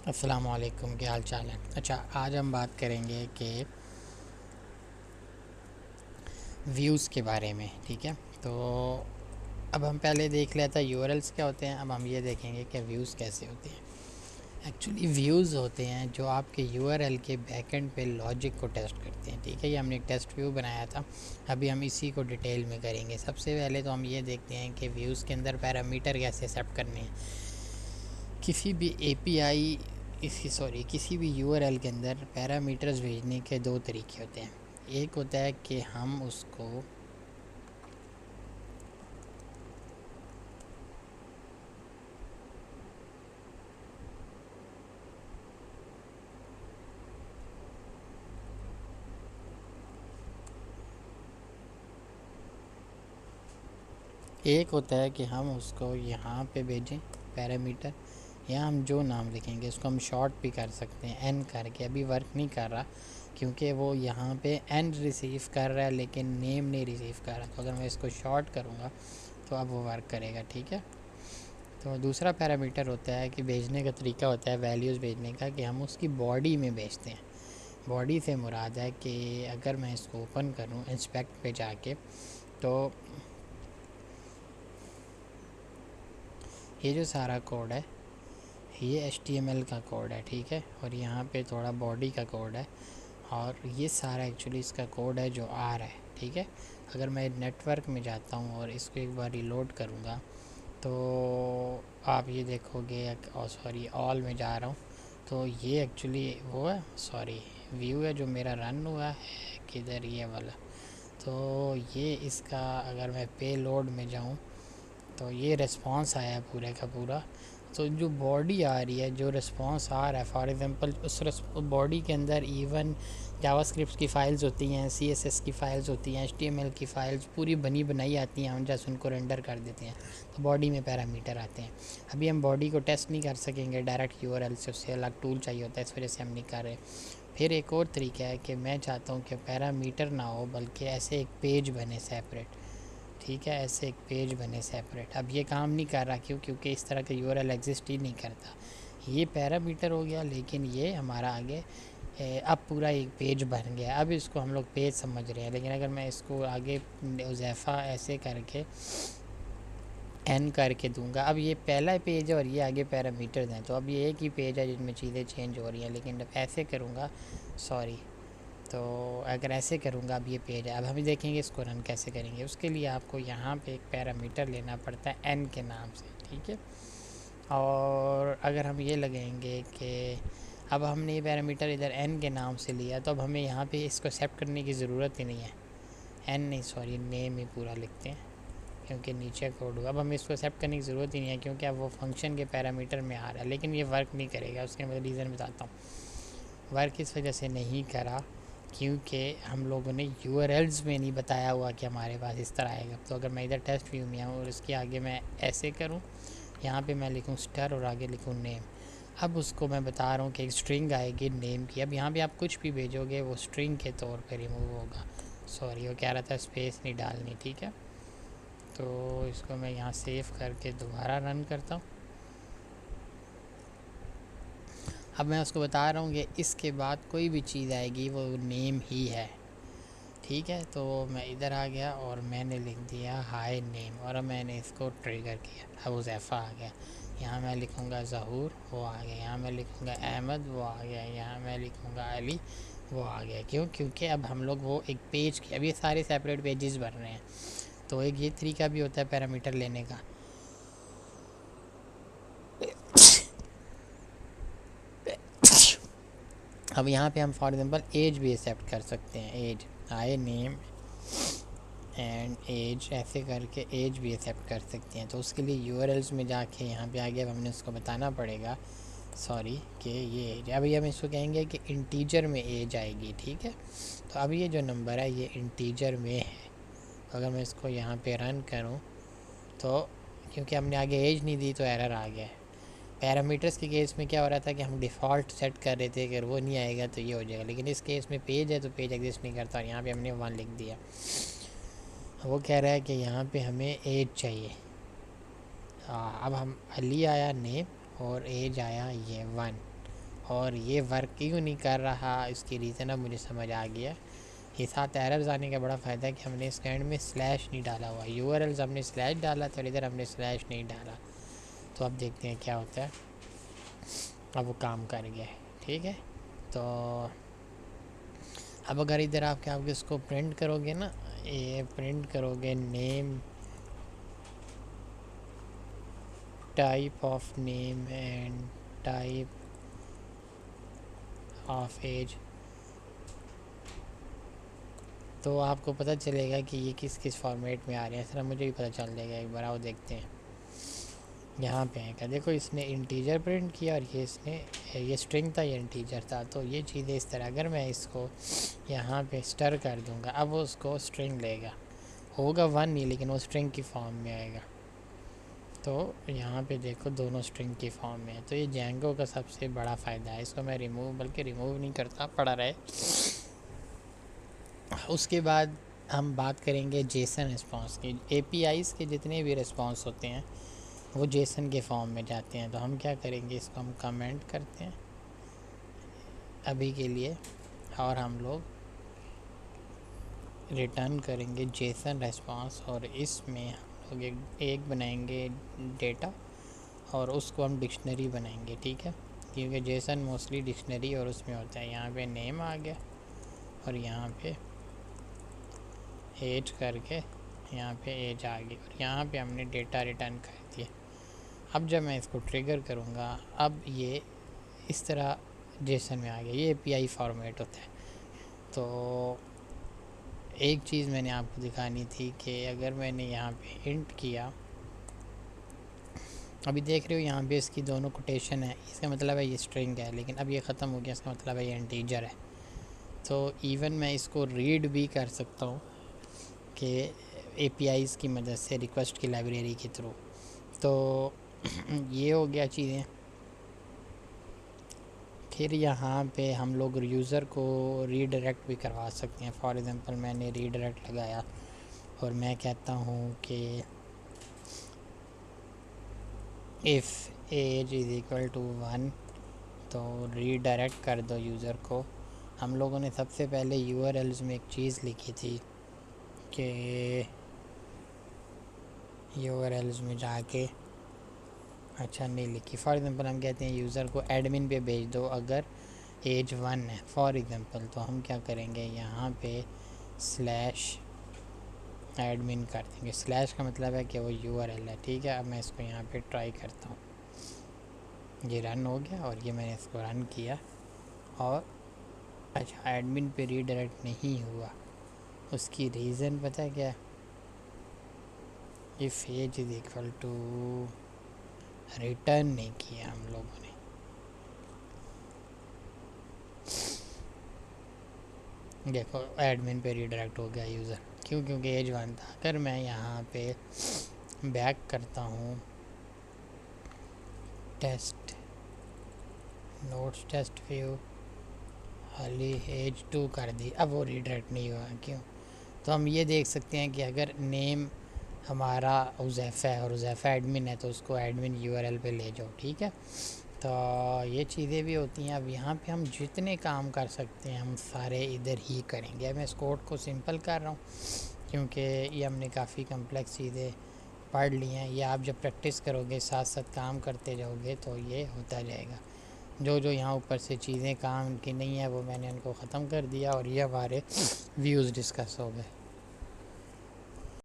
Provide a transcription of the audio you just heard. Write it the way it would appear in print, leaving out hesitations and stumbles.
السلام علیکم، کیا حال چال ہے؟ اچھا، آج ہم بات کریں گے کہ ویوز کے بارے میں، ٹھیک ہے؟ تو اب ہم پہلے دیکھ لیتا یو آر ایلس کیا ہوتے ہیں، اب ہم یہ دیکھیں گے کہ ویوز کیسے ہوتے ہیں۔ ایکچولی ویوز ہوتے ہیں جو آپ کے یو آر ایل کے بیک اینڈ پہ لاجک کو ٹیسٹ کرتے ہیں، ٹھیک ہے؟ یہ ہم نے ایک ٹیسٹ ویو بنایا تھا، ابھی ہم اسی کو ڈیٹیل میں کریں گے۔ سب سے پہلے تو ہم یہ دیکھتے ہیں کہ ویوز کے اندر پیرامیٹر کیسے سیٹ کرنے ہیں۔ کسی بھی اے پی آئی کسی بھی یو آر ایل کے اندر پیرامیٹرز بھیجنے کے دو طریقے ہوتے ہیں۔ ایک ہوتا ہے کہ ہم اس کو ہم اس کو یہاں پہ بھیجیں پیرامیٹر، یا ہم جو نام لکھیں گے اس کو ہم شارٹ بھی کر سکتے ہیں این کر کے۔ ابھی ورک نہیں کر رہا کیونکہ وہ یہاں پہ این ریسیو کر رہا ہے لیکن نیم نہیں ریسیو کر رہا، تو اگر میں اس کو شارٹ کروں گا تو اب وہ ورک کرے گا، ٹھیک ہے؟ تو دوسرا پیرامیٹر ہوتا ہے کہ بھیجنے کا طریقہ ہوتا ہے ویلیوز بھیجنے کا، کہ ہم اس کی باڈی میں بھیجتے ہیں۔ باڈی سے مراد ہے کہ اگر میں اس کو اوپن کروں انسپیکٹ پہ جا کے، تو یہ جو سارا کوڈ ہے یہ ایچ ٹی ایم ایل کا کوڈ ہے، ٹھیک ہے؟ اور یہاں پہ تھوڑا باڈی کا کوڈ ہے، اور یہ سارا ایکچولی اس کا کوڈ ہے جو آ رہا ہے، ٹھیک ہے؟ اگر میں نیٹ ورک میں جاتا ہوں اور اس کو ایک بار ریلوڈ کروں گا تو آپ یہ دیکھو گے، آل میں جا رہا ہوں تو یہ ایکچولی وہ ہے، ویو ہے جو میرا رن ہوا ہے کدھر، یہ والا۔ تو یہ اس کا اگر میں پے لوڈ میں جاؤں تو یہ ریسپانس آیا ہے پورے کا پورا۔ تو جو باڈی آ رہی ہے، جو ریسپانس آ رہا ہے، فار ایگزامپل اس باڈی کے اندر ایون جاوا اسکرپٹس کی فائلز ہوتی ہیں، سی ایس ایس کی فائلز ہوتی ہیں، ایچ ٹی ایم ایل کی فائلز پوری بنی بنائی آتی ہیں، ہم جیسے ان کو رینڈر کر دیتے ہیں تو باڈی میں پیرامیٹر آتے ہیں۔ ابھی ہم باڈی کو ٹیسٹ نہیں کر سکیں گے ڈائریکٹ یو آر ایل سے، اس سے الگ ٹول چاہیے ہوتا ہے، اس وجہ سے ہم نہیں کر رہے۔ پھر ایک اور طریقہ ہے کہ میں چاہتا ہوں کہ پیرامیٹر نہ ہو بلکہ ایسے ایک پیج بنے سیپریٹ، ٹھیک ہے؟ ایسے ایک پیج بنے سیپریٹ۔ اب یہ کام نہیں کر رہا کیونکہ اس طرح کا یو آر ایل ایگزسٹ ہی نہیں کرتا۔ یہ پیرامیٹر ہو گیا لیکن یہ ہمارا آگے اب پورا ایک پیج بن گیا، اب اس کو ہم لوگ پیج سمجھ رہے ہیں۔ لیکن اگر میں اس کو آگے حذیفہ ایسے کر کے این کر کے دوں گا، اب یہ پہلا پیج ہے اور یہ آگے پیرامیٹرز ہیں، تو اب یہ ایک ہی پیج ہے جن میں چیزیں چینج ہو رہی ہیں۔ لیکن جب ایسے کروں گا تو اگر ایسے کروں گا اب یہ پیج ہے، اب ہم دیکھیں گے اس کو رن کیسے کریں گے۔ اس کے لیے آپ کو یہاں پہ ایک پیرامیٹر لینا پڑتا ہے این کے نام سے، ٹھیک ہے؟ اور اگر ہم یہ لگائیں گے کہ اب ہم نے یہ پیرامیٹر ادھر این کے نام سے لیا، تو اب ہمیں یہاں پہ اس کو ایکسیپٹ کرنے کی ضرورت ہی نہیں ہے۔ نیم ہی پورا لکھتے ہیں کیونکہ نیچے کوڈ ہوا۔ اب ہمیں اس کو ایکسیپٹ کرنے کی ضرورت ہی نہیں ہے کیونکہ اب وہ فنکشن کے پیرامیٹر میں آ رہا ہے، لیکن یہ ورک نہیں کرے گا۔ اس کے میں ریزن بتاتا ہوں، ورک اس وجہ سے نہیں کرا کیونکہ ہم لوگوں نے یو آر ایلز میں نہیں بتایا ہوا کہ ہمارے پاس اس طرح آئے گا۔ تو اگر میں ادھر ٹیسٹ ویو میں آؤں اور اس کے آگے میں ایسے کروں، یہاں پہ میں لکھوں اسٹر اور آگے لکھوں نیم، اب اس کو میں بتا رہا ہوں کہ ایک اسٹرنگ آئے گی نیم کی۔ اب یہاں پہ آپ کچھ بھی بھیجو گے وہ اسٹرنگ کے طور پہ ریموو ہوگا۔ وہ کہہ رہا تھا اسپیس نہیں ڈالنی، ٹھیک ہے؟ تو اس کو میں یہاں سیو کر کے دوبارہ رن کرتا ہوں۔ اب میں اس کو بتا رہا ہوں کہ اس کے بعد کوئی بھی چیز آئے گی وہ نیم ہی ہے، ٹھیک ہے؟ تو میں ادھر آ گیا اور میں نے لکھ دیا ہائی نیم، اور اب میں نے اس کو ٹریگر کیا، اب حذیفہ آ گیا۔ یہاں میں لکھوں گا ظہور، وہ آ گیا۔ یہاں میں لکھوں گا احمد، وہ آ گیا۔ یہاں میں لکھوں گا علی، وہ آ گیا۔ کیونکہ اب ہم لوگ وہ ایک پیج کے، اب یہ سارے سیپریٹ پیجز بن رہے ہیں، تو ایک یہ طریقہ بھی ہوتا ہے پیرامیٹر لینے کا۔ اب یہاں پہ ہم فار ایگزامپل ایج بھی ایکسیپٹ کر سکتے ہیں، age, I name and age, ایسے کر کے ایج بھی ایکسیپٹ کر سکتے ہیں۔ تو اس کے لیے یو آر ایلز میں جا کے یہاں پہ آگے اب ہم نے اس کو بتانا پڑے گا کہ یہ ایج، ابھی ہم اس کو کہیں گے کہ انٹیجر میں ایج آئے گی، ٹھیک ہے؟ تو اب یہ جو نمبر ہے یہ انٹیجر میں ہے۔ اگر میں اس کو یہاں پہ رن کروں تو کیونکہ ہم نے آگے ایج نہیں دی تو ایرر آ گیا ہے۔ پیرامیٹرز کے کیس میں کیا ہو رہا تھا کہ ہم ڈیفالٹ سیٹ کر رہے تھے، اگر وہ نہیں آئے گا تو یہ ہو جائے گا، لیکن اس کیس میں پیج ہے تو پیج ایگزسٹ نہیں کرتا، اور یہاں پہ ہم نے 1 لکھ دیا۔ وہ کہہ رہا ہے کہ یہاں پہ ہمیں ایج چاہیے۔ اب ہم علی آیا نیم اور ایج آیا یہ 1، اور یہ ورک کیوں نہیں کر رہا، اس کی ریزن اب مجھے سمجھ آ گیا۔ یہ ساتھ ایررز آنے کا بڑا فائدہ ہے کہ ہم نے اس کے اینڈ میں سلیش نہیں ڈالا ہوا، یو آر ایلز ہم نے سلیش ڈالا تھا، ادھر ہم نے سلیش نہیں ڈالا۔ تو اب دیکھتے ہیں کیا ہوتا ہے۔ اب وہ کام کر گیا ہے، ٹھیک ہے۔ تو اب اگر ادھر آپ اس کو پرنٹ کرو گے نا، یہ پرنٹ کرو گے name, type of name and type of age, تو آپ کو پتہ چلے گا کہ یہ کس کس فارمیٹ میں آ رہے ہیں۔ سر مجھے بھی پتہ چل جائے گا، ایک بار آؤ دیکھتے ہیں۔ یہاں پہ آئے گا، دیکھو اس نے انٹیجر پرنٹ کیا، اور یہ اسٹرنگ تھا، یہ انٹیجر تھا۔ تو یہ چیزیں اس طرح، اگر میں اس کو یہاں پہ اسٹر کر دوں گا، اب وہ اس کو اسٹرنگ لے گا، ہوگا 1 نہیں، لیکن وہ اسٹرنگ کی فارم میں آئے گا۔ تو یہاں پہ دیکھو دونوں اسٹرنگ کی فارم میں ہے۔ تو یہ جینگو کا سب سے بڑا فائدہ ہے، اس کو میں بلکہ ریموو نہیں کرتا، پڑا رہے۔ اس کے بعد ہم بات کریں گے جیسن رسپانس کی۔ اے پی آئیز کے جتنے بھی رسپانس ہوتے ہیں وہ جیسن کے فارم میں جاتے ہیں۔ تو ہم کیا کریں گے، اس کو ہم کمنٹ کرتے ہیں ابھی کے لیے، اور ہم لوگ ریٹرن کریں گے جیسن ریسپانس، اور اس میں ہم لوگ ایک بنائیں گے ڈیٹا، اور اس کو ہم ڈکشنری بنائیں گے، ٹھیک ہے، کیونکہ جیسن موسٹلی ڈکشنری اور اس میں ہوتا ہے۔ یہاں پہ نیم آ گیا، اور یہاں پہ ایج کر کے یہاں پہ ایج آ گئی، اور یہاں پہ ہم نے ڈیٹا ریٹرن کر دیا۔ اب جب میں اس کو ٹریگر کروں گا، اب یہ اس طرح جیسن میں آ گیا، یہ اے پی آئی فارمیٹ ہوتا ہے۔ تو ایک چیز میں نے آپ کو دکھانی تھی کہ اگر میں نے یہاں پہ انٹ کیا، ابھی دیکھ رہے ہو یہاں پہ اس کی دونوں کوٹیشن ہے، اس کا مطلب ہے یہ اسٹرنگ ہے، لیکن اب یہ ختم ہو گیا، اس کا مطلب ہے یہ انٹیجر ہے۔ تو ایون میں اس کو ریڈ بھی کر سکتا ہوں کہ اے پی آئیز کی مدد سے، ریکویسٹ کی لائبریری کے تھرو۔ تو یہ ہو گیا چیزیں۔ پھر یہاں پہ ہم لوگ یوزر کو ریڈائریکٹ بھی کروا سکتے ہیں۔ فار ایگزامپل میں نے ریڈائریکٹ لگایا، اور میں کہتا ہوں کہ if age is equal to 1، تو ریڈائریکٹ کر دو یوزر کو۔ ہم لوگوں نے سب سے پہلے یو آر ایلز میں ایک چیز لکھی تھی کہ یو آر ایلز میں جا کے، اچھا نہیں لکھی، فار ایگزامپل ہم کہتے ہیں یوزر کو ایڈمن پہ بھیج دو اگر ایج 1 ہے، فار ایگزامپل۔ تو ہم کیا کریں گے، یہاں پہ سلیش ایڈمن کر دیں گے۔ سلیش کا مطلب ہے کہ وہ یو آر ایل ہے، ٹھیک ہے۔ اب میں اس کو یہاں پہ ٹرائی کرتا ہوں، یہ رن ہو گیا، اور یہ میں نے اس کو رن کیا، اور اچھا ایڈمن پہ ریڈائریکٹ نہیں ہوا۔ اس کی ریزن پتہ ہے کیا ہے، if age is equal to، return نہیں کیا ہم لوگوں نے۔ دیکھو ایڈمن پہ ریڈائریکٹ ہو گیا یوزر، کیونکہ ایج 1 تھا۔ اگر میں یہاں پہ بیک کرتا ہوں، ٹیسٹ نوٹس ٹیسٹ ویو، خالی ایج 2 کر دی، اب وہ ریڈائریکٹ نہیں ہوا، کیوں؟ تو ہم یہ دیکھ سکتے ہیں کہ اگر نیم ہمارا حذیفہ ہے، اور حذیفہ ایڈمن ہے، تو اس کو ایڈمن یو آر ایل پہ لے جاؤ، ٹھیک ہے۔ تو یہ چیزیں بھی ہوتی ہیں۔ اب یہاں پہ ہم جتنے کام کر سکتے ہیں ہم سارے ادھر ہی کریں گے۔ میں اس کوڈ کو سمپل کر رہا ہوں، کیونکہ یہ ہم نے کافی کمپلیکس چیزیں پڑھ لی ہیں۔ یہ آپ جب پریکٹس کرو گے، ساتھ ساتھ کام کرتے جاؤ گے، تو یہ ہوتا جائے گا۔ جو یہاں اوپر سے چیزیں کام کی نہیں ہیں، وہ میں نے ان کو ختم کر دیا، اور یہ ہمارے ویوز ڈسکس ہو گئے۔